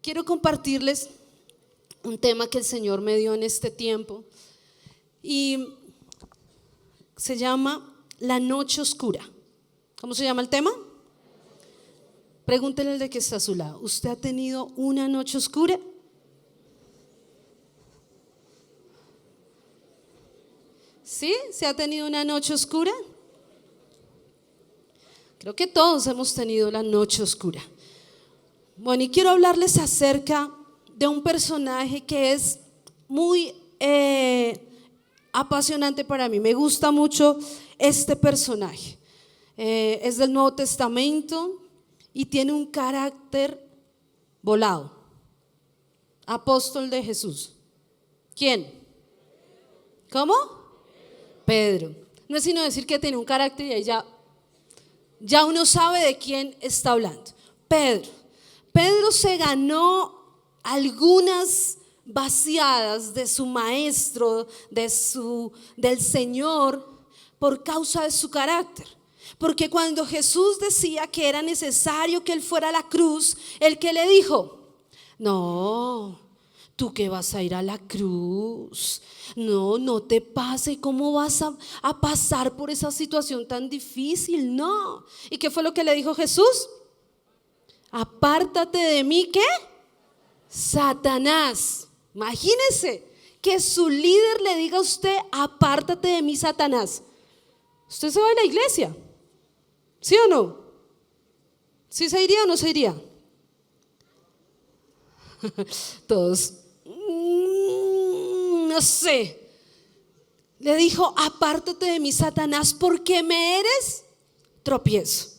quiero compartirles un tema que el Señor me dio en este tiempo y se llama La Noche Oscura. ¿Cómo se llama el tema? Pregúntele al de que está a su lado. ¿Usted ha tenido una noche oscura? ¿Sí? ¿Se ha tenido una noche oscura? Creo que todos hemos tenido la noche oscura. Bueno, y quiero hablarles acerca de un personaje que es muy apasionante para mí. Me gusta mucho este personaje. Es del Nuevo Testamento y tiene un carácter volado. Apóstol de Jesús. ¿Quién? ¿Cómo? Pedro. No es sino decir que tiene un carácter y ahí ya uno sabe de quién está hablando. Pedro se ganó algunas vaciadas de su maestro, del Señor, por causa de su carácter. Porque cuando Jesús decía que era necesario que él fuera a la cruz, ¿el que le dijo? No, ¿tú qué vas a ir a la cruz? No te pase, ¿cómo vas a pasar por esa situación tan difícil? No. ¿Y qué fue lo que le dijo Jesús? Apártate de mí, ¿qué? Satanás. Imagínese que su líder le diga a usted: apártate de mí, Satanás. ¿Usted se va a la iglesia? ¿Sí o no? ¿Sí se iría o no se iría? Todos, no sé. Le dijo: apártate de mí, Satanás, porque me eres tropiezo.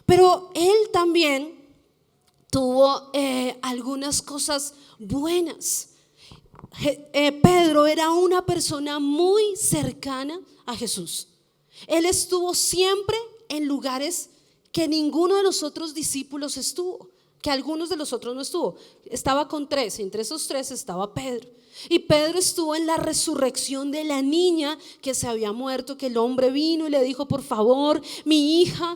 Pero él también tuvo algunas cosas buenas. Pedro era una persona muy cercana a Jesús. Él estuvo siempre en lugares que ninguno de los otros discípulos estuvo, que algunos de los otros no estuvo. Estaba con tres, entre esos tres estaba Pedro. Y Pedro estuvo en la resurrección de la niña que se había muerto, que el hombre vino y le dijo: por favor, mi hija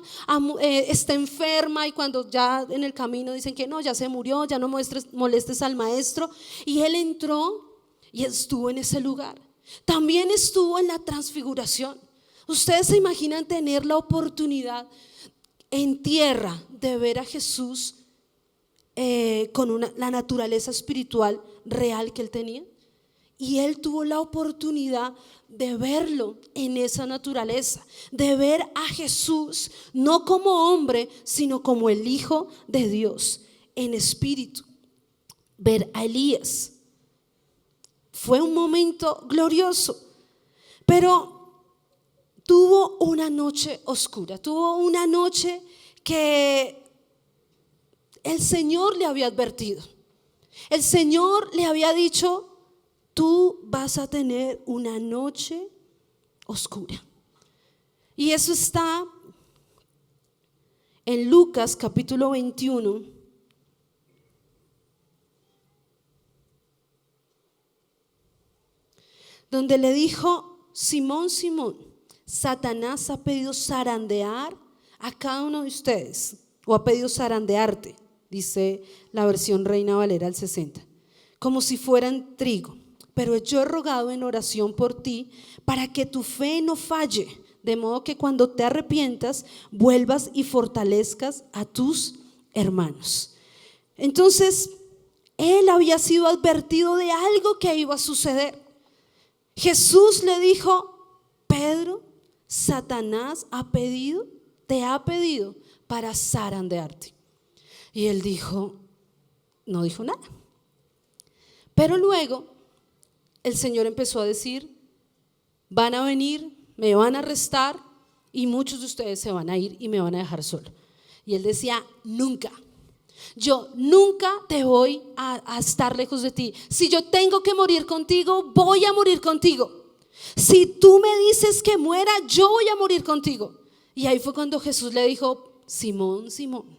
está enferma. Y cuando ya en el camino dicen que no, ya se murió, ya no molestes al maestro. Y él entró y estuvo en ese lugar. También estuvo en la transfiguración. Ustedes se imaginan tener la oportunidad en tierra de ver a Jesús con la naturaleza espiritual real que él tenía. Y él tuvo la oportunidad de verlo en esa naturaleza, de ver a Jesús no como hombre, sino como el Hijo de Dios en espíritu. Ver a Elías fue un momento glorioso, pero tuvo una noche oscura, tuvo una noche que el Señor le había advertido. El Señor le había dicho: tú vas a tener una noche oscura. Y eso está en Lucas capítulo 21. Donde le dijo: Simón, Simón, Satanás ha pedido zarandear a cada uno de ustedes, o ha pedido zarandearte, dice la versión Reina Valera al 60, como si fueran trigo. Pero yo he rogado en oración por ti para que tu fe no falle, de modo que cuando te arrepientas vuelvas y fortalezcas a tus hermanos. Entonces él había sido advertido de algo que iba a suceder. Jesús le dijo: Pedro, Satanás te ha pedido para zarandearte. Y él no dijo nada. Pero luego el Señor empezó a decir: van a venir, me van a arrestar y muchos de ustedes se van a ir y me van a dejar solo. Y él decía: nunca, yo nunca te voy a estar lejos de ti. Si yo tengo que morir contigo, voy a morir contigo. Si tú me dices que muera, yo voy a morir contigo. Y ahí fue cuando Jesús le dijo: Simón, Simón,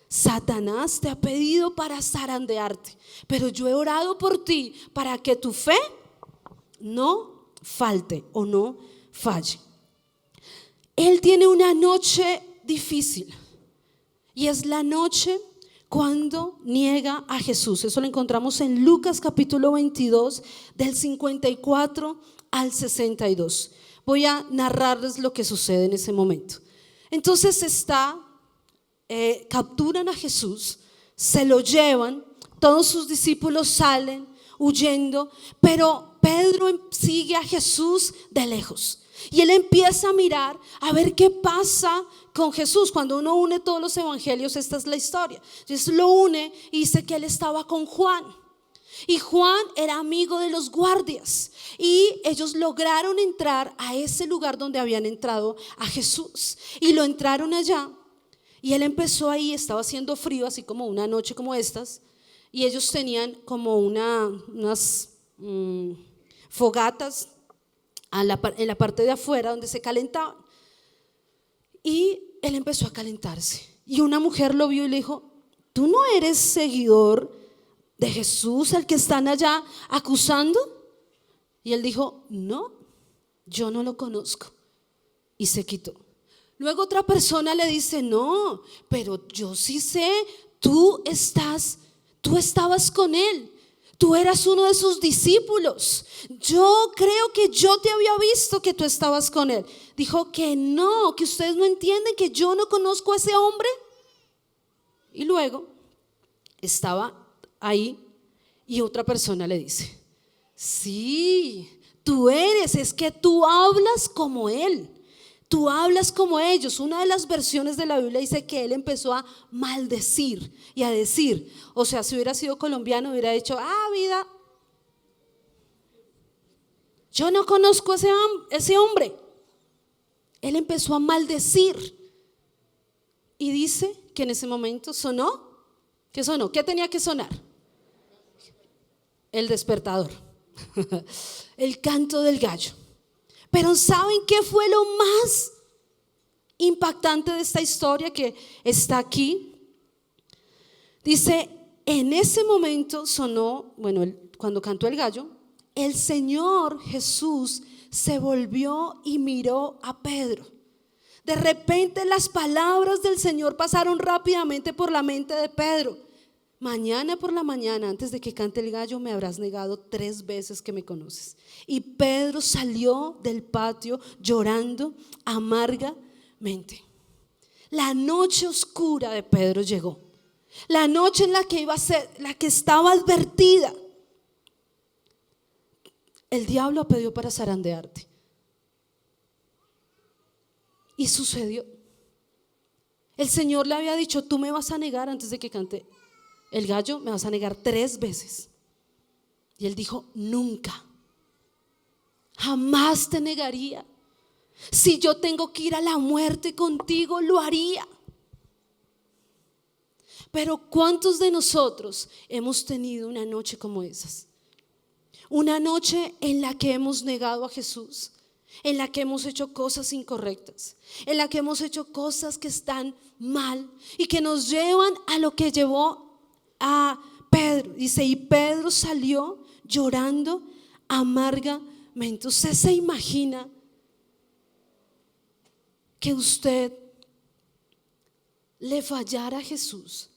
Satanás te ha pedido para zarandearte, pero yo he orado por ti para que tu fe no falte o no falle. Él tiene una noche difícil y es la noche cuando niega a Jesús. Eso lo encontramos en Lucas capítulo 22, del 54 al 62. Voy a narrarles lo que sucede en ese momento. Entonces capturan a Jesús, se lo llevan, todos sus discípulos salen huyendo, pero Pedro sigue a Jesús de lejos. Y él empieza a mirar a ver qué pasa con Jesús. Cuando uno une todos los evangelios, esta es la historia. Entonces lo une y dice que él estaba con Juan. Y Juan era amigo de los guardias. Y ellos lograron entrar a ese lugar donde habían entrado a Jesús. Y lo entraron allá. Y él empezó ahí, estaba haciendo frío, así como una noche como estas. Y ellos tenían como unas fogatas en la parte de afuera donde se calentaban. Y él empezó a calentarse. Y una mujer lo vio y le dijo: ¿tú no eres seguidor de Jesús, al que están allá acusando? Y él dijo: no, yo no lo conozco. Y se quitó. Luego otra persona le dice: no, pero yo sí sé, tú estabas con él. Tú eras uno de sus discípulos. Yo creo que yo te había visto que tú estabas con él. Dijo que no, que ustedes no entienden, que yo no conozco a ese hombre. Y luego estaba ahí y otra persona le dice: sí, tú eres, es que tú hablas como él. Tú hablas como ellos. Una de las versiones de la Biblia dice que él empezó a maldecir y a decir, o sea, si hubiera sido colombiano hubiera dicho: vida, yo no conozco a ese hombre. Él empezó a maldecir. Y dice que en ese momento sonó. ¿Qué sonó? ¿Qué tenía que sonar? El despertador. El canto del gallo. Pero ¿saben qué fue lo más impactante de esta historia que está aquí? Dice: en ese momento sonó, cuando cantó el gallo, el Señor Jesús se volvió y miró a Pedro. De repente las palabras del Señor pasaron rápidamente por la mente de Pedro. Mañana por la mañana, antes de que cante el gallo, me habrás negado 3 veces que me conoces. Y Pedro salió del patio llorando amargamente. La noche oscura de Pedro llegó. La noche en la que iba a ser, la que estaba advertida. El diablo ha pedido para zarandearte. Y sucedió. El Señor le había dicho: tú me vas a negar antes de que cante el gallo, me vas a negar 3 veces. Y él dijo: nunca, jamás te negaría. Si yo tengo que ir a la muerte contigo, lo haría. Pero ¿cuántos de nosotros hemos tenido una noche como esas? Una noche en la que hemos negado a Jesús, en la que hemos hecho cosas incorrectas, en la que hemos hecho cosas que están mal y que nos llevan a lo que llevó a Pedro. Dice: y Pedro salió llorando amargamente. ¿Usted se imagina que usted le fallara a Jesús,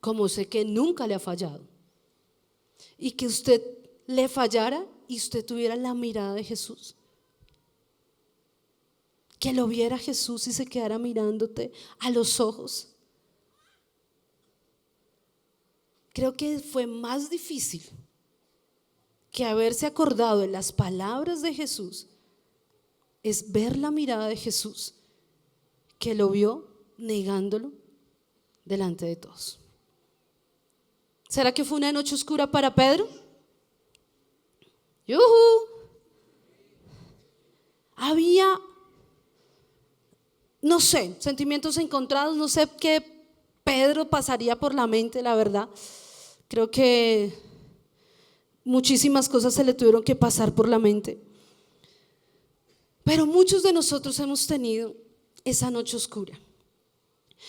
como sé que nunca le ha fallado, y que usted le fallara y usted tuviera la mirada de Jesús? Que lo viera Jesús y se quedara mirándote a los ojos. Creo que fue más difícil que haberse acordado de las palabras de Jesús, es ver la mirada de Jesús, que lo vio negándolo delante de todos. ¿Será que fue una noche oscura para Pedro? ¡Yujú! Había, no sé, sentimientos encontrados. No sé qué Pedro pasaría por la mente, la verdad. Creo que muchísimas cosas se le tuvieron que pasar por la mente. Pero muchos de nosotros hemos tenido esa noche oscura.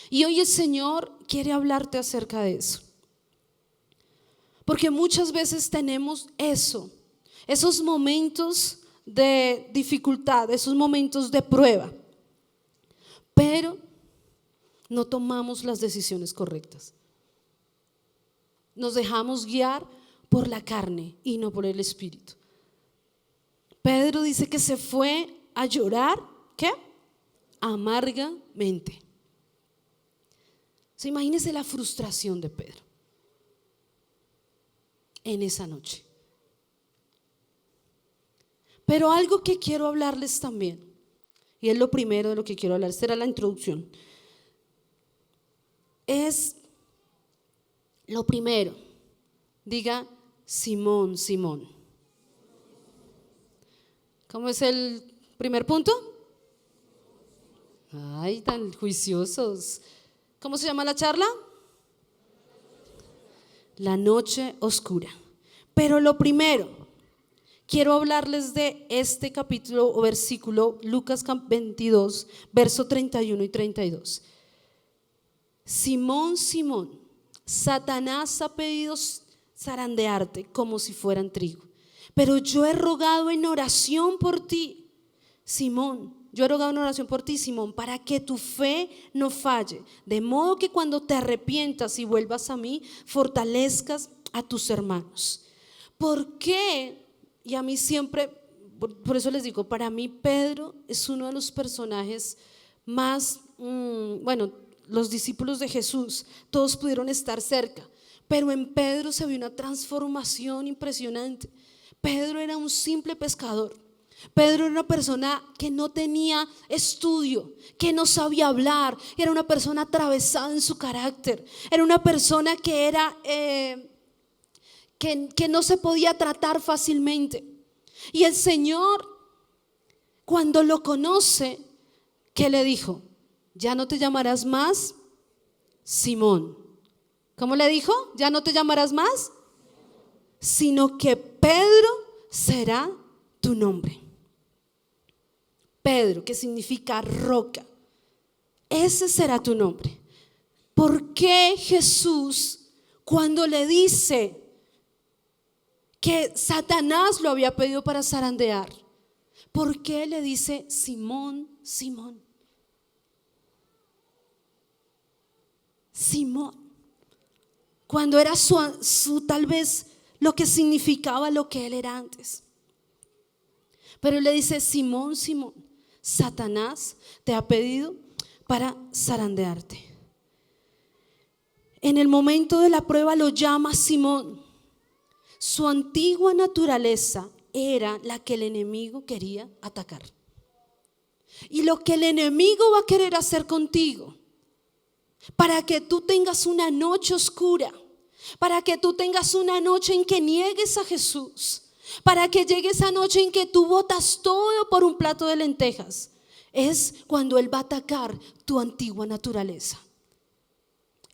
Y hoy el Señor quiere hablarte acerca de eso. Porque muchas veces tenemos esos momentos de dificultad, esos momentos de prueba. Pero no tomamos las decisiones correctas. Nos dejamos guiar por la carne y no por el Espíritu. Pedro dice que se fue a llorar, ¿qué? Amargamente. Imagínense la frustración de Pedro en esa noche. Pero algo que quiero hablarles también, y es lo primero de lo que quiero hablar, será la introducción, es lo primero. Diga Simón, Simón. ¿Cómo es el primer punto? Ay, tan juiciosos. ¿Cómo se llama la charla? La noche oscura. Pero lo primero, quiero hablarles de este capítulo o versículo, Lucas 22, verso 31 y 32. Simón, Simón, Satanás ha pedido zarandearte como si fueran trigo, pero yo he rogado en oración por ti, Simón. Yo he rogado en oración por ti, Simón, para que tu fe no falle, de modo que cuando te arrepientas y vuelvas a mí, fortalezcas a tus hermanos. ¿Por qué? Y a mí siempre, por eso les digo, para mí Pedro es uno de los personajes más, bueno, los discípulos de Jesús, todos pudieron estar cerca, pero en Pedro se vio una transformación impresionante. Pedro era un simple pescador. Pedro era una persona que no tenía estudio, que no sabía hablar, era una persona atravesada en su carácter, era una persona que era que no se podía tratar fácilmente. Y el Señor, cuando lo conoce, ¿qué le dijo? Ya no te llamarás más Simón. ¿Cómo le dijo? Ya no te llamarás más, sino que Pedro será tu nombre. Pedro, que significa roca, ese será tu nombre. ¿Por qué Jesús, cuando le dice que Satanás lo había pedido para zarandear, por qué le dice Simón, Simón? Simón, cuando era su tal vez lo que significaba lo que él era antes. Pero le dice Simón, Simón, Satanás te ha pedido para zarandearte. En el momento de la prueba lo llama Simón. Su antigua naturaleza era la que el enemigo quería atacar. Y lo que el enemigo va a querer hacer contigo, para que tú tengas una noche oscura, para que tú tengas una noche en que niegues a Jesús, para que llegue esa noche en que tú botas todo por un plato de lentejas, es cuando Él va a atacar tu antigua naturaleza.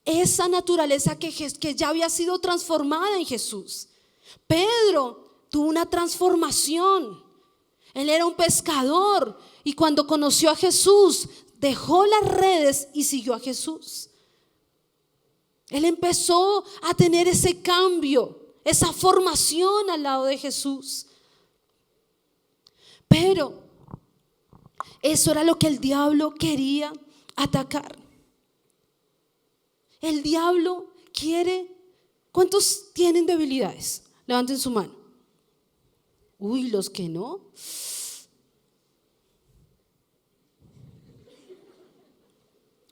Esa naturaleza que ya había sido transformada en Jesús. Pedro tuvo una transformación. Él era un pescador y cuando conoció a Jesús, dejó las redes y siguió a Jesús. Él empezó a tener ese cambio, esa formación al lado de Jesús. Pero eso era lo que el diablo quería atacar. El diablo quiere. ¿Cuántos tienen debilidades? Levanten su mano. Uy, los que no.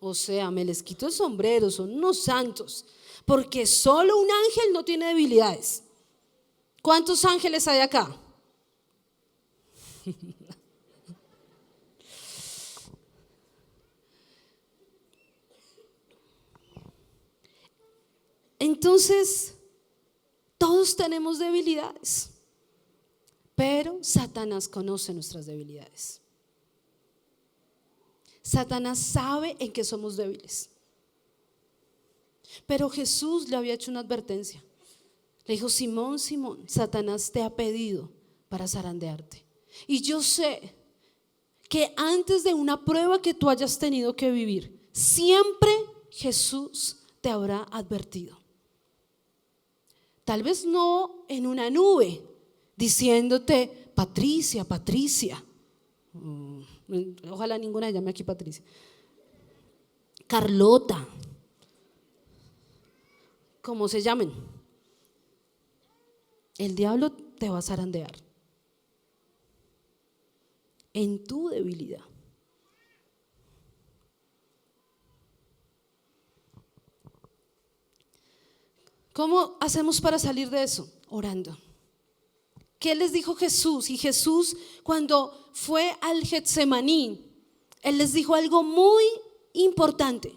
O sea, me les quito el sombrero, son unos santos, porque solo un ángel no tiene debilidades. ¿Cuántos ángeles hay acá? Entonces, todos tenemos debilidades, pero Satanás conoce nuestras debilidades. Satanás sabe en qué somos débiles. Pero Jesús le había hecho una advertencia. Le dijo: Simón, Simón, Satanás te ha pedido para zarandearte. Y yo sé que antes de una prueba que tú hayas tenido que vivir, siempre Jesús te habrá advertido. Tal vez no en una nube diciéndote: Patricia, Patricia. Ojalá ninguna llame aquí Patricia. Carlota, como se llamen, el diablo te va a zarandear en tu debilidad. ¿Cómo hacemos para salir de eso? Orando. ¿Qué les dijo Jesús? Y Jesús, cuando fue al Getsemaní, Él les dijo algo muy importante.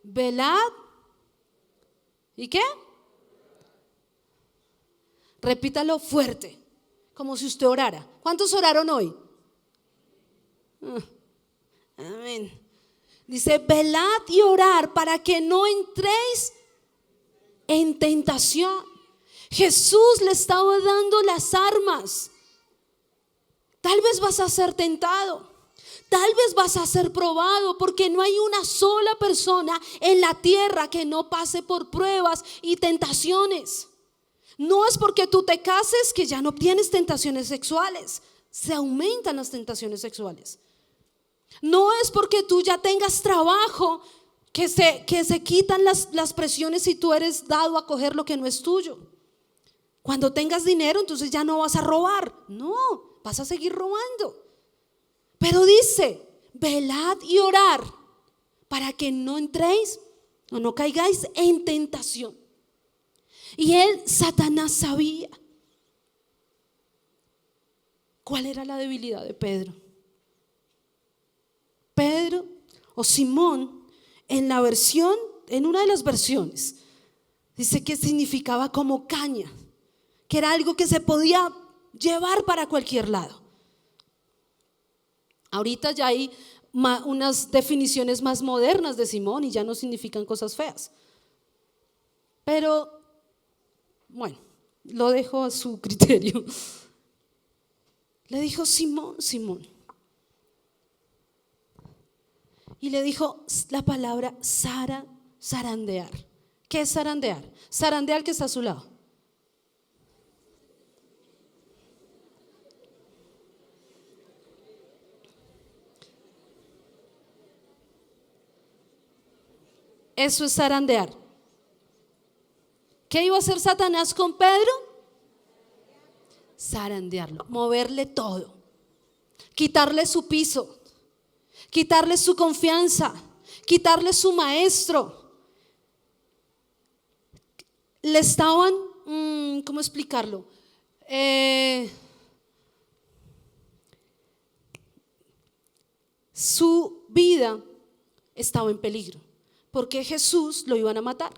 Velad. ¿Y qué? Repítalo fuerte, como si usted orara. ¿Cuántos oraron hoy? Amén. Dice, velad y orar para que no entréis en tentación. Jesús le estaba dando las armas. Tal vez vas a ser tentado, tal vez vas a ser probado, porque no hay una sola persona en la tierra que no pase por pruebas y tentaciones. No es porque tú te cases que ya no tienes tentaciones sexuales, se aumentan las tentaciones sexuales. No es porque tú ya tengas trabajo que se quitan las presiones si tú eres dado a coger lo que no es tuyo. Cuando tengas dinero, entonces ya no vas a robar. No, vas a seguir robando. Pero dice, velad y orar para que no entréis o no caigáis en tentación. Y Satanás sabía cuál era la debilidad de Pedro. Pedro o Simón, en una de las versiones, dice que significaba como caña, que era algo que se podía llevar para cualquier lado. Ahorita ya hay unas definiciones más modernas de Simón y ya no significan cosas feas. Pero bueno, lo dejo a su criterio. Le dijo Simón, Simón. Y le dijo la palabra zarandear. ¿Qué es zarandear? Zarandear que está a su lado. Eso es zarandear. ¿Qué iba a hacer Satanás con Pedro? Zarandearlo, moverle todo, quitarle su piso, quitarle su confianza, quitarle su maestro. Le estaban, ¿cómo explicarlo? Su vida estaba en peligro, porque Jesús lo iban a matar.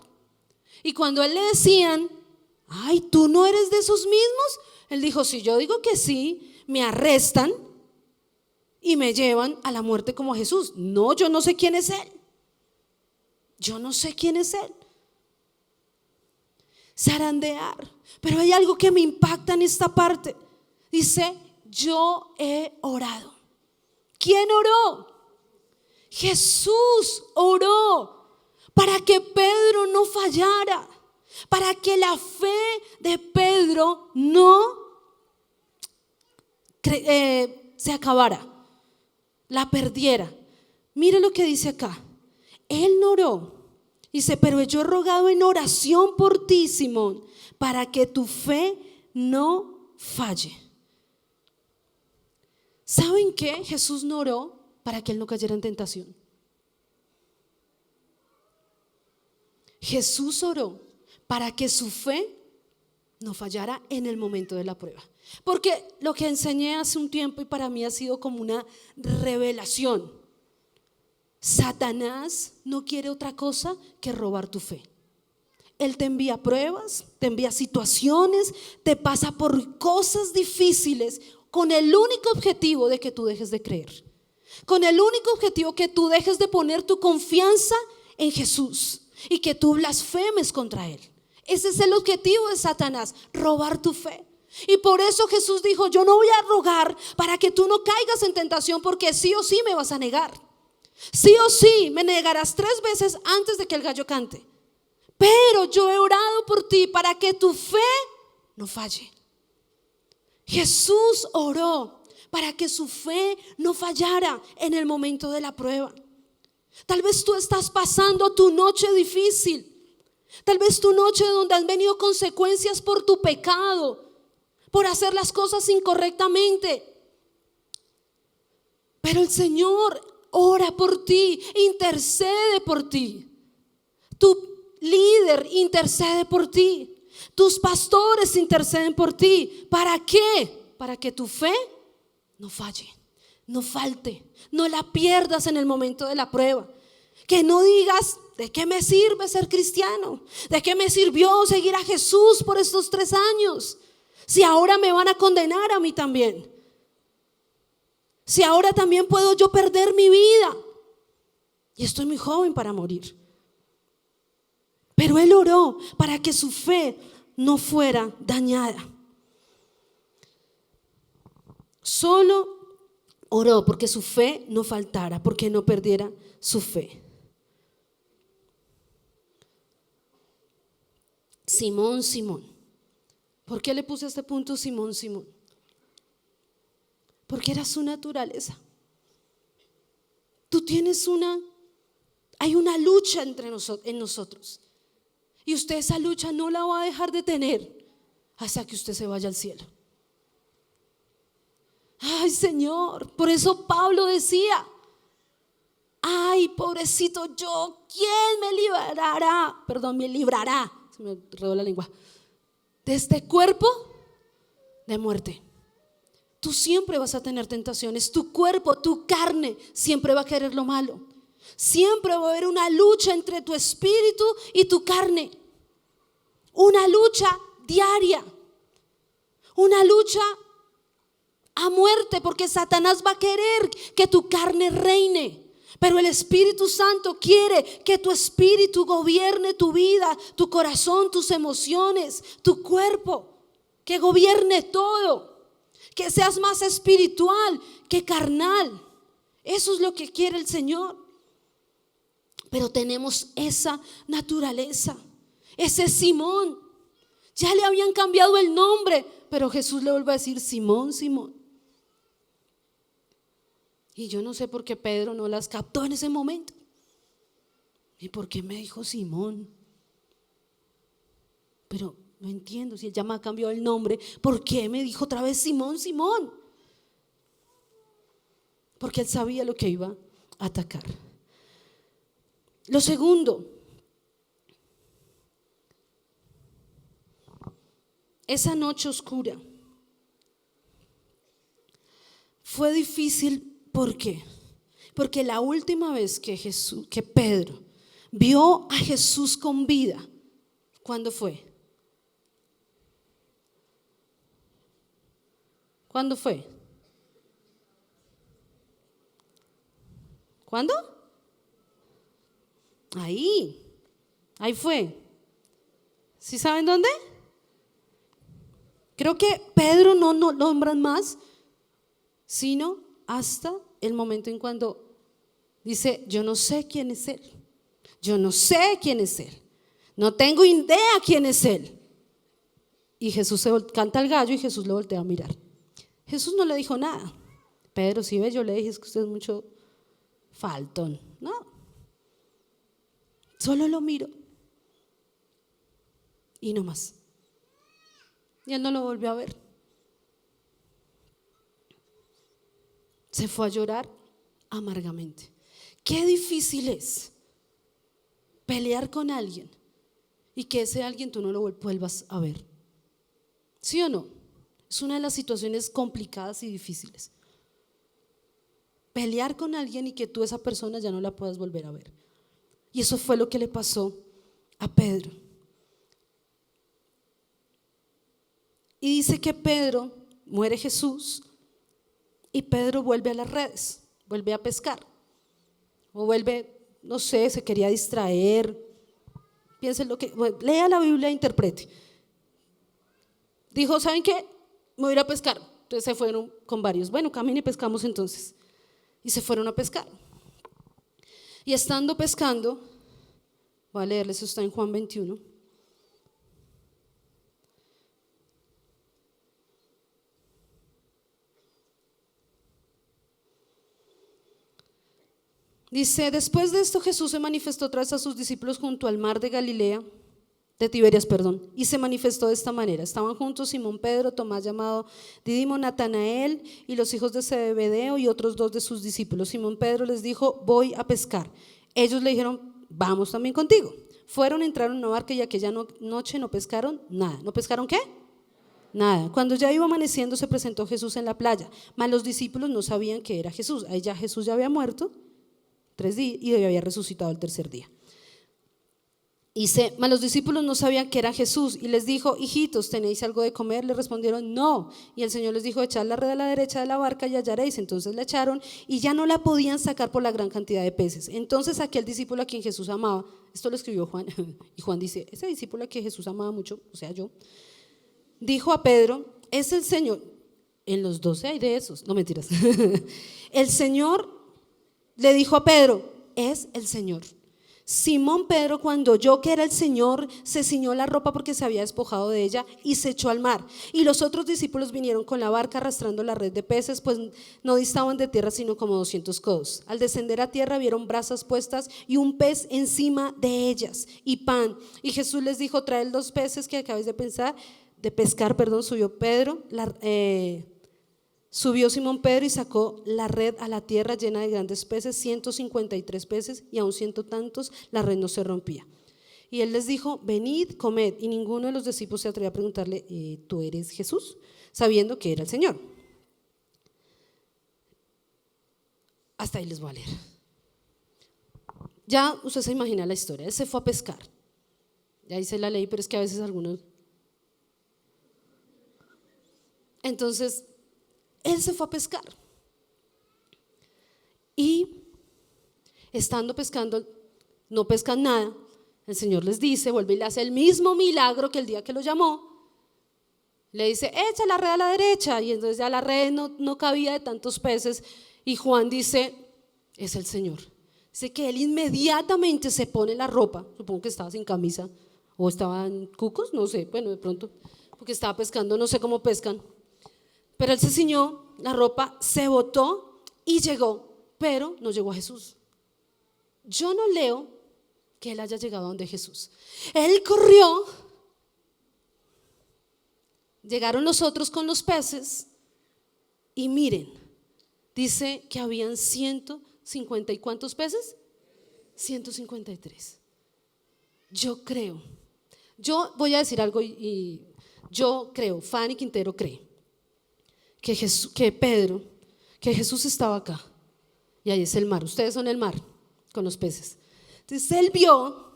Y cuando él le decían, ay, ¿tú no eres de esos mismos? Él dijo, si yo digo que sí, me arrestan y me llevan a la muerte como a Jesús. No, yo no sé quién es él. Yo no sé quién es él. Zarandear. Pero hay algo que me impacta en esta parte. Dice, yo he orado. ¿Quién oró? Jesús oró para que Pedro no fallara, para que la fe de Pedro no se acabara, la perdiera. Mire lo que dice acá. Él no oró. Dice, pero yo he rogado en oración por ti, Simón, para que tu fe no falle. ¿Saben qué? Jesús no oró para que él no cayera en tentación. Jesús oró para que su fe no fallara en el momento de la prueba. Porque lo que enseñé hace un tiempo y para mí ha sido como una revelación. Satanás no quiere otra cosa que robar tu fe. Él te envía pruebas, te envía situaciones, te pasa por cosas difíciles con el único objetivo de que tú dejes de creer. Con el único objetivo que tú dejes de poner tu confianza en Jesús y que tú blasfemes contra Él. Ese es el objetivo de Satanás, robar tu fe. Y por eso Jesús dijo, yo no voy a rogar para que tú no caigas en tentación, porque sí o sí me vas a negar. Sí o sí me negarás 3 veces antes de que el gallo cante. Pero yo he orado por ti para que tu fe no falle. Jesús oró para que su fe no fallara en el momento de la prueba. Tal vez tú estás pasando tu noche difícil. Tal vez tu noche donde han venido consecuencias por tu pecado, por hacer las cosas incorrectamente. Pero el Señor ora por ti, intercede por ti. Tu líder intercede por ti. Tus pastores interceden por ti. ¿Para qué? Para que tu fe no falle, no falte, no la pierdas en el momento de la prueba. Que no digas: ¿de qué me sirve ser cristiano? ¿De qué me sirvió seguir a Jesús por estos 3 años? Si ahora me van a condenar a mí también. Si ahora también puedo yo perder mi vida. Y estoy muy joven para morir. Pero él oró para que su fe no fuera dañada. Solo oró porque su fe no faltara, porque no perdiera su fe. Simón, Simón. ¿Por qué le puse a este punto Simón, Simón? Porque era su naturaleza. Tú tienes hay una lucha en nosotros. Y usted esa lucha no la va a dejar de tener hasta que usted se vaya al cielo. Ay, Señor, por eso Pablo decía: ay, pobrecito yo, ¿quién me librará? Me librará, se me enredó la lengua, de este cuerpo de muerte. Tú siempre vas a tener tentaciones. Tu cuerpo, tu carne siempre va a querer lo malo. Siempre va a haber una lucha entre tu espíritu y tu carne. Una lucha diaria. Una lucha a muerte, porque Satanás va a querer que tu carne reine. Pero el Espíritu Santo quiere que tu espíritu gobierne tu vida, tu corazón, tus emociones, tu cuerpo. Que gobierne todo. Que seas más espiritual que carnal. Eso es lo que quiere el Señor. Pero tenemos esa naturaleza. Ese Simón. Ya le habían cambiado el nombre, pero Jesús le vuelve a decir: Simón, Simón. Y yo no sé por qué Pedro no las captó en ese momento. ¿Y por qué me dijo Simón? Pero no entiendo, si él ya me ha cambiado el nombre, ¿por qué me dijo otra vez Simón, Simón? Porque él sabía lo que iba a atacar. Lo segundo, esa noche oscura fue difícil. ¿Por qué? Porque la última vez que Pedro vio a Jesús con vida, ¿cuándo fue? ¿Cuándo fue? ¿Cuándo? Ahí fue. ¿Sí saben dónde? Creo que Pedro no nombran más, sino hasta el momento en cuando dice: yo no sé quién es él. Yo no sé quién es él. No tengo idea quién es él. Y Jesús canta el gallo y Jesús lo voltea a mirar. Jesús no le dijo nada. Pedro, si ve, yo le dije: es que usted es mucho faltón. No. Solo lo miro. Y no más. Y él no lo volvió a ver. Se fue a llorar amargamente. Qué difícil es pelear con alguien y que ese alguien tú no lo vuelvas a ver. ¿Sí o no? Es una de las situaciones complicadas y difíciles. Pelear con alguien y que tú esa persona ya no la puedas volver a ver. Y eso fue lo que le pasó a Pedro. Y dice que Pedro, muere Jesús, y Pedro vuelve a las redes, vuelve a pescar. O vuelve, no sé, se quería distraer. Piensen lea la Biblia e interprete. Dijo: ¿saben qué? Me voy a ir a pescar. Entonces se fueron con varios. Bueno, caminen y pescamos entonces. Y se fueron a pescar. Y estando pescando, voy a leerles, eso está en Juan 21. Dice, después de esto Jesús se manifestó otra vez a sus discípulos junto al mar de Galilea, de Tiberias, perdón, y se manifestó de esta manera. Estaban juntos Simón Pedro, Tomás llamado Dídimo, Natanael y los hijos de Zebedeo y otros dos de sus discípulos. Simón Pedro les dijo, voy a pescar. Ellos le dijeron, vamos también contigo. Fueron, entraron en una barca y aquella noche no pescaron nada. ¿No pescaron qué? Nada. Cuando ya iba amaneciendo se presentó Jesús en la playa, mas los discípulos no sabían que era Jesús. Ahí ya Jesús ya había muerto 3 días y había resucitado el tercer día. Dice, mas los discípulos no sabían que era Jesús y les dijo, hijitos, ¿tenéis algo de comer? Le respondieron, no. Y el Señor les dijo, echad la red a la derecha de la barca y hallaréis. Entonces la echaron y ya no la podían sacar por la gran cantidad de peces. Entonces aquel discípulo a quien Jesús amaba, esto lo escribió Juan, y Juan dice, ese discípulo a quien Jesús amaba mucho, o sea yo, dijo a Pedro, es el Señor. En los 12 hay de esos, no mentiras. El Señor le dijo a Pedro, es el Señor. Simón Pedro, cuando oyó que era el Señor, se ciñó la ropa porque se había despojado de ella y se echó al mar. Y los otros discípulos vinieron con la barca arrastrando la red de peces, pues no distaban de tierra sino como 200 codos. Al descender a tierra vieron brasas puestas y un pez encima de ellas y pan. Y Jesús les dijo, traed los peces que acabáis de pescar. Subió Simón Pedro y sacó la red a la tierra llena de grandes peces, 153 peces, y aun 100 tantos la red no se rompía. Y él les dijo, venid, comed. Y ninguno de los discípulos se atrevía a preguntarle, ¿tú eres Jesús? Sabiendo que era el Señor. Hasta ahí les voy a leer. Ya usted se imagina la historia. Él se fue a pescar. Ya hice la ley, pero es que a veces algunos... Entonces, él se fue a pescar y estando pescando, no pescan nada. El Señor les dice, vuelve y le hace el mismo milagro que el día que lo llamó. Le dice, echa la red a la derecha, y entonces ya la red no cabía de tantos peces. Y Juan dice, es el Señor. Dice que él inmediatamente se pone la ropa, supongo que estaba sin camisa o estaba en cucos, no sé, bueno, de pronto, porque estaba pescando, no sé cómo pescan. Pero él se ciñó la ropa, se botó y llegó, pero no llegó a Jesús. Yo no leo que él haya llegado a donde Jesús. Él corrió, llegaron los otros con los peces y miren, dice que habían 150 y ¿cuántos peces? 153. Yo creo, yo voy a decir algo y yo creo, Fanny Quintero cree que Jesús estaba acá y ahí es el mar, ustedes son el mar con los peces. Entonces él vio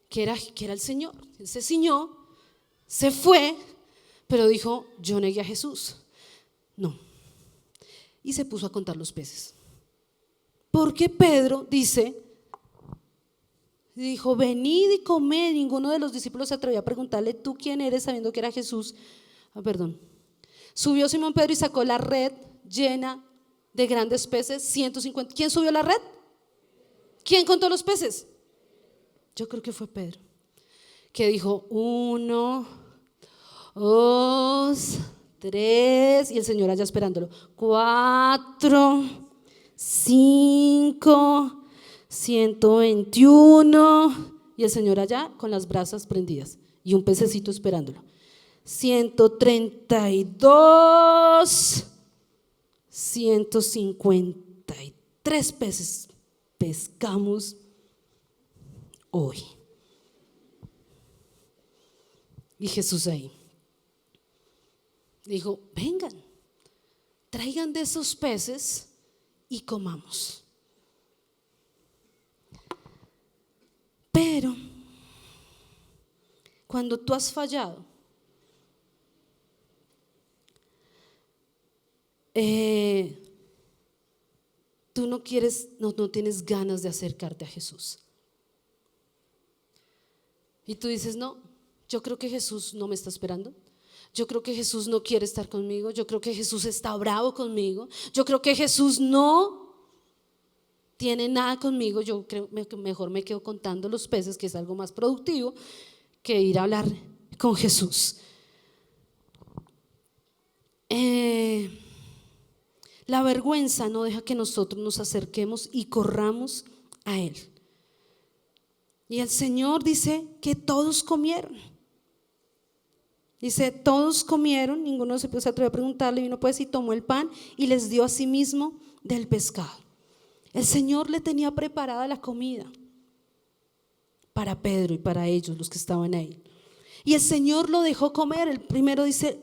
que era el Señor, él se ciñó, se fue, pero dijo, yo negué a Jesús, no, y se puso a contar los peces, porque Pedro dijo, venid y comed. Ninguno de los discípulos se atrevió a preguntarle, ¿tú quién eres? Sabiendo que era Jesús. Subió Simón Pedro y sacó la red llena de grandes peces, 150. ¿Quién subió la red? ¿Quién contó los peces? Yo creo que fue Pedro, que dijo 1, 2, 3, y el Señor allá esperándolo, 4, 5, 121, y el Señor allá con las brasas prendidas y un pececito esperándolo. 132, 153 peces pescamos hoy. Y Jesús ahí dijo, vengan, traigan de esos peces y comamos. Pero cuando tú has fallado, tú no tienes ganas de acercarte a Jesús. Y tú dices, no, yo creo que Jesús no me está esperando. Yo creo que Jesús no quiere estar conmigo. Yo creo que Jesús está bravo conmigo. Yo creo que Jesús no tiene nada conmigo. Yo creo que mejor me quedo contando los peces, que es algo más productivo que ir a hablar con Jesús. La vergüenza no deja que nosotros nos acerquemos y corramos a Él. Y el Señor dice que todos comieron. Dice, todos comieron, ninguno se atrevió a preguntarle, y uno pues y tomó el pan y les dio a sí mismo del pescado. El Señor le tenía preparada la comida para Pedro y para ellos, los que estaban ahí. Y el Señor lo dejó comer. El primero dice,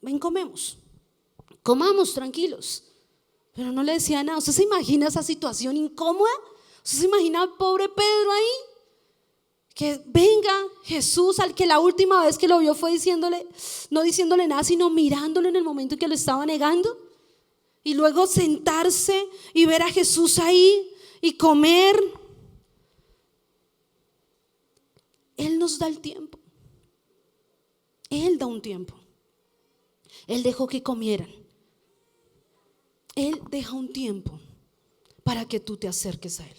ven, comamos tranquilos. Pero no le decía nada. ¿Usted se imagina esa situación incómoda? ¿Usted se imagina al pobre Pedro ahí? Que venga Jesús, al que la última vez que lo vio fue diciéndole, no diciéndole nada, sino mirándolo en el momento en que lo estaba negando. Y luego sentarse y ver a Jesús ahí y comer. Él nos da el tiempo. Él da un tiempo. Él dejó que comieran. Él deja un tiempo para que tú te acerques a Él.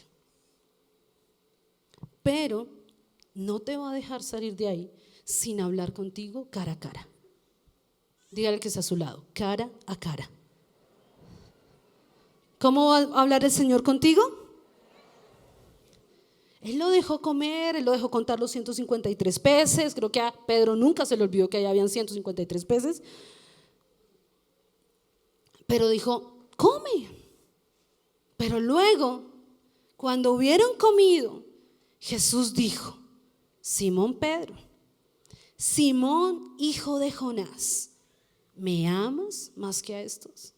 Pero no te va a dejar salir de ahí sin hablar contigo cara a cara. Dígale que está a su lado, cara a cara. ¿Cómo va a hablar el Señor contigo? Él lo dejó comer, Él lo dejó contar los 153 peces. Creo que a Pedro nunca se le olvidó que ahí habían 153 peces. Pero dijo, come. Pero luego, cuando hubieron comido, Jesús dijo, Simón Pedro, Simón hijo de Jonás, ¿me amas más que a estos?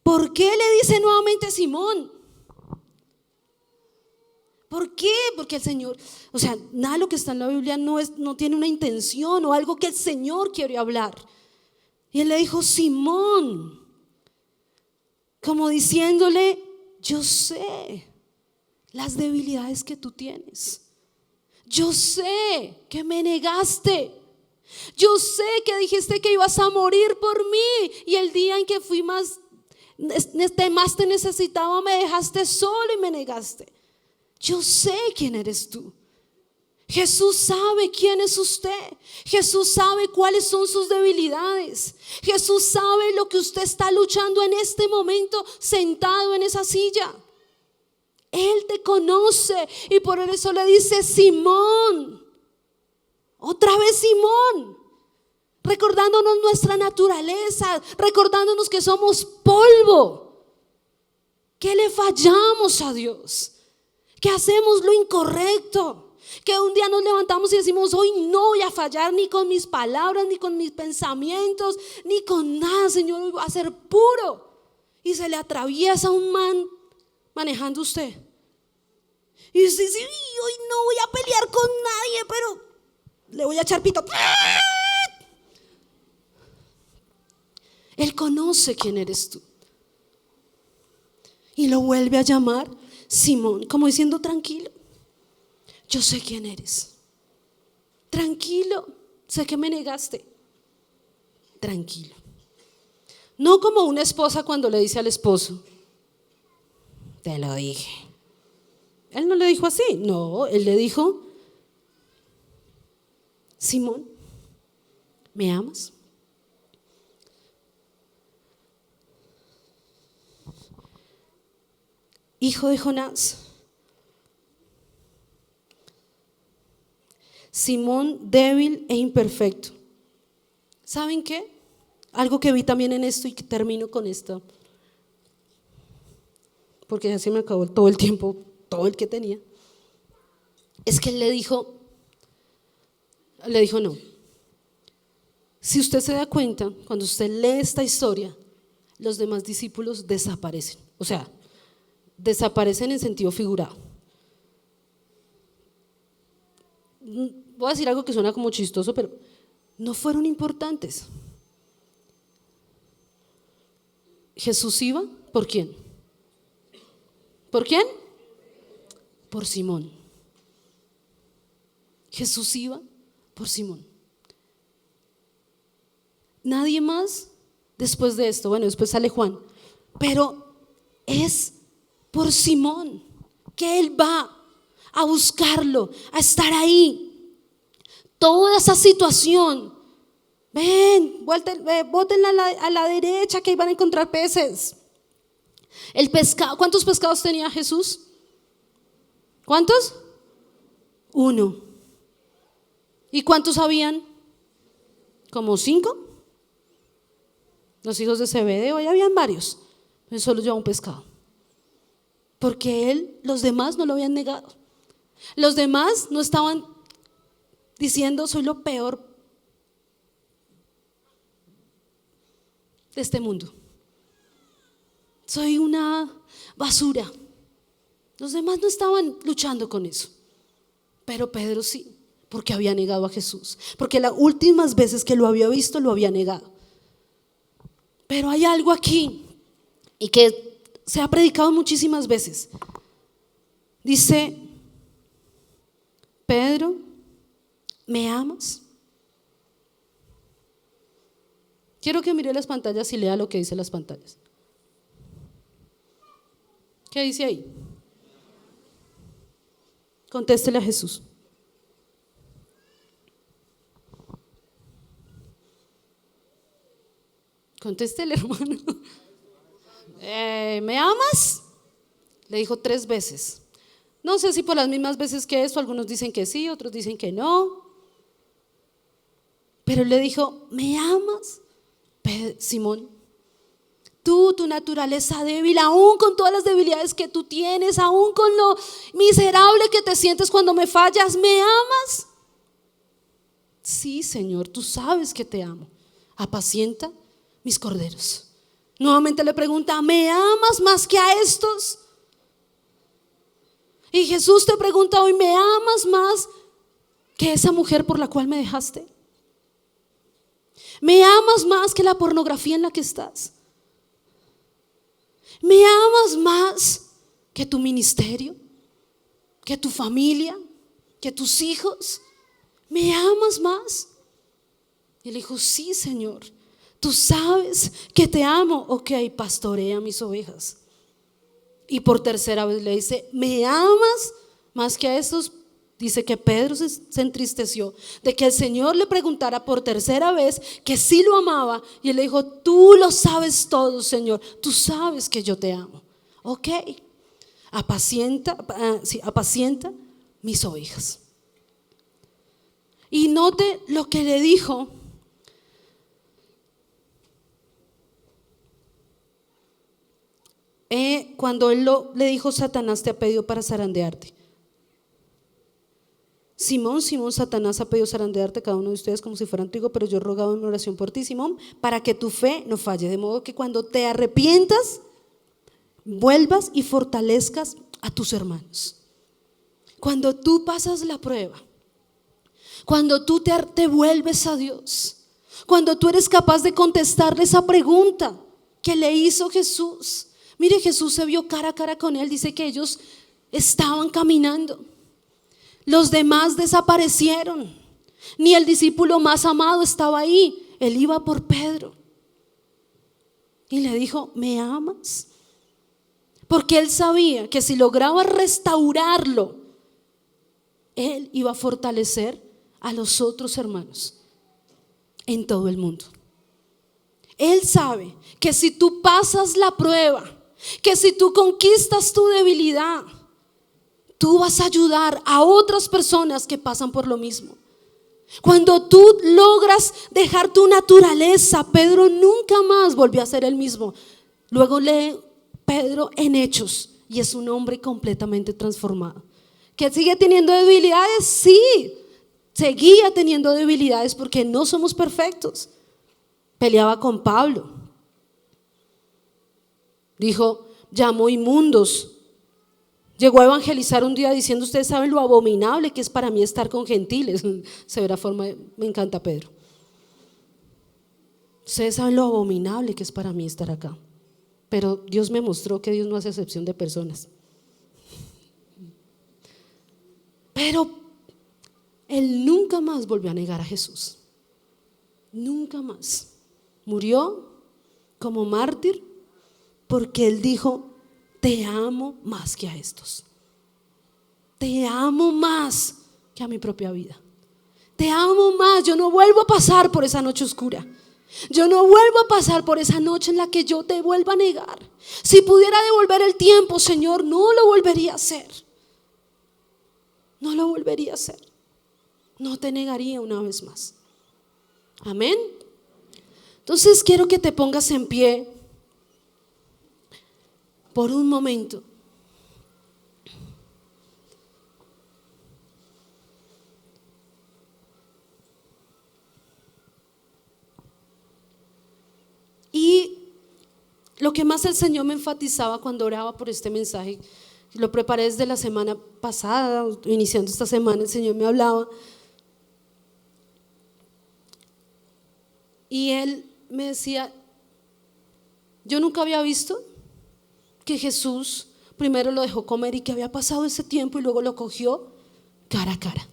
¿Por qué le dice nuevamente Simón? ¿Por qué? Porque el Señor, nada de lo que está en la Biblia no tiene una intención o algo que el Señor quiere hablar. Y Él le dijo Simón, como diciéndole, yo sé las debilidades que tú tienes. Yo sé que me negaste. Yo sé que dijiste que ibas a morir por mí. Y el día en que fui más te necesitaba, me dejaste solo y me negaste. Yo sé quién eres tú. Jesús sabe quién es usted. Jesús sabe cuáles son sus debilidades. Jesús sabe lo que usted está luchando en este momento sentado en esa silla. Él te conoce y por eso le dice Simón. Otra vez Simón, recordándonos nuestra naturaleza, recordándonos que somos polvo, que le fallamos a Dios, que hacemos lo incorrecto, que un día nos levantamos y decimos hoy no voy a fallar ni con mis palabras, ni con mis pensamientos, ni con nada, Señor, hoy voy a ser puro. Y se le atraviesa un man manejando usted y usted dice hoy no voy a pelear con nadie, pero le voy a echar pito. Él conoce quién eres tú y lo vuelve a llamar Simón, como diciendo tranquilo, yo sé quién eres, tranquilo, sé que me negaste, tranquilo. No como una esposa cuando le dice al esposo, te lo dije. Él no le dijo así, no, él le dijo, Simón, ¿me amas? Hijo de Jonás, Simón débil e imperfecto. ¿Saben qué? Algo que vi también en esto y que termino con esto, porque ya se me acabó todo el tiempo, todo el que tenía. Es que él le dijo no. Si usted se da cuenta, cuando usted lee esta historia, los demás discípulos desaparecen. O sea, desaparecen en sentido figurado. Voy a decir algo que suena como chistoso, pero no fueron importantes. Jesús iba, ¿por quién? ¿Por quién? Por Simón. Jesús iba por Simón. Nadie más después de esto. Bueno, después sale Juan, pero es por Simón que él va a buscarlo, a estar ahí. Toda esa situación ven, bótenla a la derecha que ahí van a encontrar peces. El pescado, ¿cuántos pescados tenía Jesús? ¿Cuántos? 1. ¿Y cuántos habían? ¿Como 5? Los hijos de Zebedeo, ya habían varios. Él solo llevaba un pescado. Porque los demás no lo habían negado. Los demás no estaban diciendo soy lo peor de este mundo. Soy una basura. Los demás no estaban luchando con eso. Pero Pedro sí, porque había negado a Jesús. Porque las últimas veces que lo había visto, lo había negado. Pero hay algo aquí y que se ha predicado muchísimas veces. Dice, Pedro, ¿me amas? Quiero que mire las pantallas y lea lo que dice las pantallas. ¿Qué dice ahí? Contéstele a Jesús. Contéstele, hermano. ¿Me amas? Le dijo 3 veces. No sé si por las mismas veces que eso, algunos dicen que sí, otros dicen que no. Pero le dijo, ¿me amas? Simón, tu naturaleza débil, aún con todas las debilidades que tú tienes, aún con lo miserable que te sientes cuando me fallas, ¿me amas? Sí, Señor, tú sabes que te amo. Apacienta mis corderos. Nuevamente le pregunta, ¿me amas más que a estos? Y Jesús te pregunta hoy, ¿me amas más que esa mujer por la cual me dejaste? ¿Me amas más que la pornografía en la que estás? ¿Me amas más que tu ministerio? ¿Que tu familia? ¿Que tus hijos? ¿Me amas más? Y le dijo, sí, Señor, tú sabes que te amo. Ok, pastorea mis ovejas. Y por 3ª vez le dice, ¿me amas más que a estos? Dice que Pedro se entristeció de que el Señor le preguntara por 3ª vez que sí lo amaba. Y él le dijo, tú lo sabes todo, Señor, tú sabes que yo te amo. Ok, apacienta mis ovejas. Y note lo que le dijo. Cuando él le dijo, Satanás te ha pedido para zarandearte. Simón, Satanás ha pedido zarandearte cada uno de ustedes como si fueran trigo, pero yo he rogado en mi oración por ti, Simón, para que tu fe no falle, de modo que cuando te arrepientas, vuelvas y fortalezcas a tus hermanos. Cuando tú pasas la prueba, cuando tú te vuelves a Dios, cuando tú eres capaz de contestarle esa pregunta que le hizo Jesús. Mire, Jesús se vio cara a cara con él, dice que ellos estaban caminando. Los demás desaparecieron. Ni el discípulo más amado estaba ahí. Él iba por Pedro y le dijo, ¿me amas? Porque él sabía que si lograba restaurarlo, él iba a fortalecer a los otros hermanos en todo el mundo. Él sabe que si tú pasas la prueba, que si tú conquistas tu debilidad, tú vas a ayudar a otras personas que pasan por lo mismo. Cuando tú logras dejar tu naturaleza, Pedro nunca más volvió a ser el mismo. Luego lee Pedro en Hechos y es un hombre completamente transformado. ¿Que sigue teniendo debilidades? Sí, seguía teniendo debilidades porque no somos perfectos. Peleaba con Pablo. Dijo, llamó inmundos. Llegó a evangelizar un día diciendo, ustedes saben lo abominable que es para mí estar con gentiles. Severa forma, me encanta Pedro. Ustedes saben lo abominable que es para mí estar acá. Pero Dios me mostró que Dios no hace excepción de personas. Pero él nunca más volvió a negar a Jesús. Nunca más. Murió como mártir porque él dijo, te amo más que a estos. Te amo más que a mi propia vida. te amo más. Yo no vuelvo a pasar por esa noche oscura. Yo no vuelvo a pasar por esa noche en la que yo te vuelva a negar. Si pudiera devolver el tiempo, Señor, no lo volvería a hacer. No lo volvería a hacer. No te negaría una vez más. Amén. Entonces quiero que te pongas en pie por un momento. Y lo que más el Señor me enfatizaba cuando oraba por este mensaje, lo preparé desde la semana pasada, iniciando esta semana, el Señor me hablaba. Y Él me decía, yo nunca había visto que Jesús primero lo dejó comer y que había pasado ese tiempo y luego lo cogió cara a cara.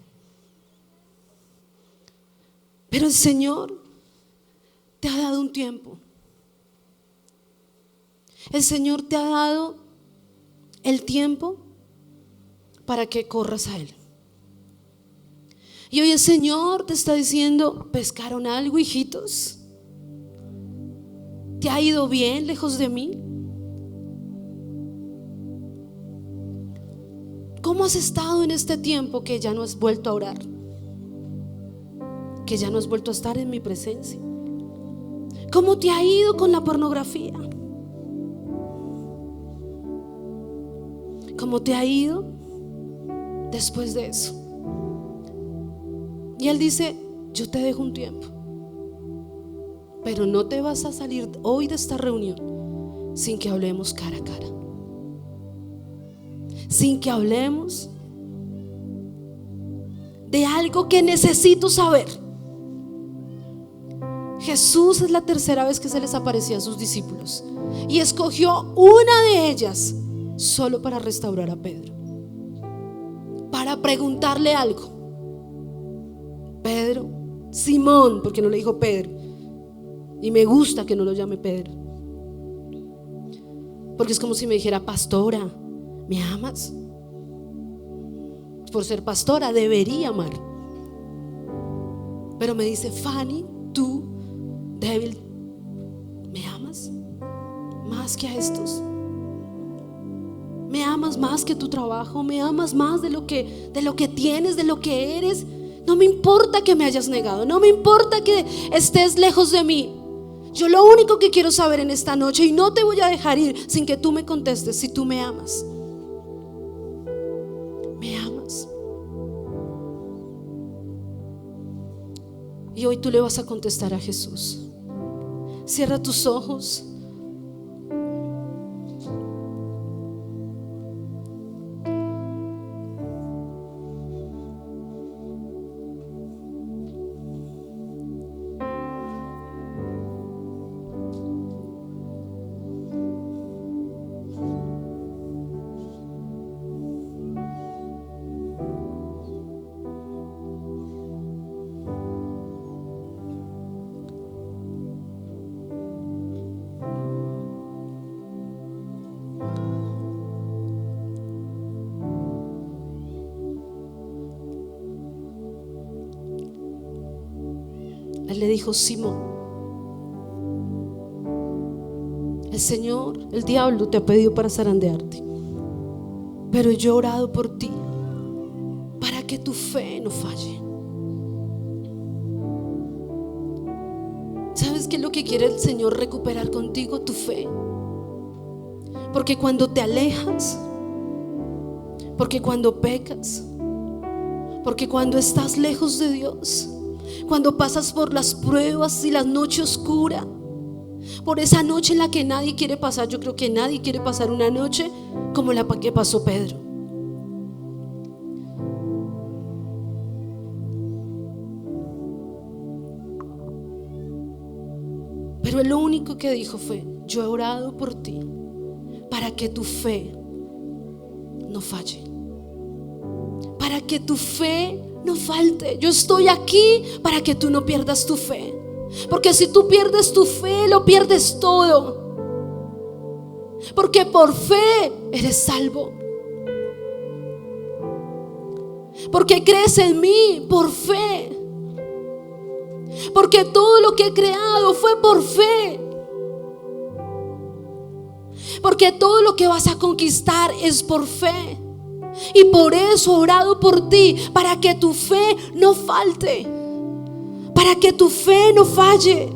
Pero el Señor te ha dado un tiempo. El Señor te ha dado el tiempo para que corras a Él. Y hoy el Señor te está diciendo, ¿pescaron algo, hijitos? ¿Te ha ido bien lejos de mí? ¿Cómo has estado en este tiempo que ya no has vuelto a orar? Que ya no has vuelto a estar en mi presencia. ¿Cómo te ha ido con la pornografía? ¿Cómo te ha ido después de eso? Y Él dice, yo te dejo un tiempo, pero no te vas a salir hoy de esta reunión sin que hablemos cara a cara, sin que hablemos de algo que necesito saber. Jesús es la tercera vez que se les aparecía a sus discípulos y escogió una de ellas solo para restaurar a Pedro, para preguntarle algo. Pedro, Simón, porque no le dijo Pedro, y me gusta que no lo llame Pedro, porque es como si me dijera, pastora, ¿me amas? Por ser pastora debería amar, pero me dice, Fanny, tú, débil, ¿me amas más que a estos? ¿Me amas más que tu trabajo? ¿Me amas más de lo que tienes, de lo que eres? No me importa que me hayas negado, no me importa que estés lejos de mí. Yo lo único que quiero saber en esta noche, y no te voy a dejar ir sin que tú me contestes, si tú me amas. ¿Me amas? Y hoy tú le vas a contestar a Jesús. Cierra tus ojos. Él le dijo, Simón, el Señor, el diablo te ha pedido para zarandearte, pero yo he orado por ti para que tu fe no falle. ¿Sabes qué es lo que quiere el Señor recuperar contigo? Tu fe. Porque cuando te alejas, porque cuando pecas, porque cuando estás lejos de Dios, cuando pasas por las pruebas y la noche oscura, por esa noche en la que nadie quiere pasar. Yo creo que nadie quiere pasar una noche como la que pasó Pedro. Pero él lo único que dijo fue, yo he orado por ti para que tu fe no falle, para que tu fe no falte. Yo estoy aquí para que tú no pierdas tu fe, porque si tú pierdes tu fe, lo pierdes todo. Porque por fe eres salvo, porque crees en mí por fe. porque todo lo que he creado fue por fe. Porque todo lo que vas a conquistar es por fe. Y por eso he orado por ti, para que tu fe no falte, para que tu fe no falle.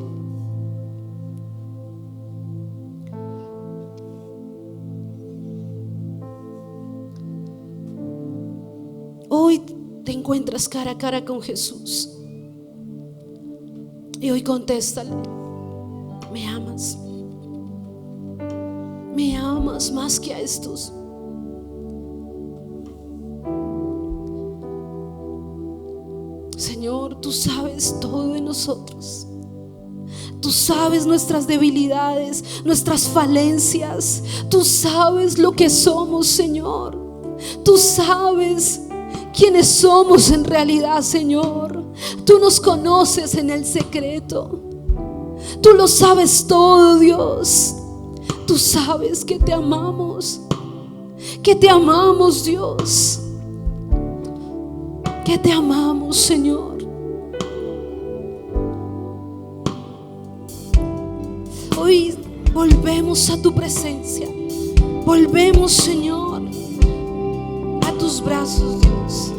Hoy te encuentras cara a cara con Jesús. Y hoy contéstale: ¿me amas? ¿Me amas más que a estos? Señor, tú sabes todo de nosotros. Tú sabes nuestras debilidades, nuestras falencias. Tú sabes lo que somos, Señor. Tú sabes quiénes somos en realidad, Señor. Tú nos conoces en el secreto. Tú lo sabes todo, Dios. Tú sabes que te amamos. Que te amamos, Dios. Que te amamos, Señor. Hoy volvemos a tu presencia. Volvemos, Señor, a tus brazos, Dios.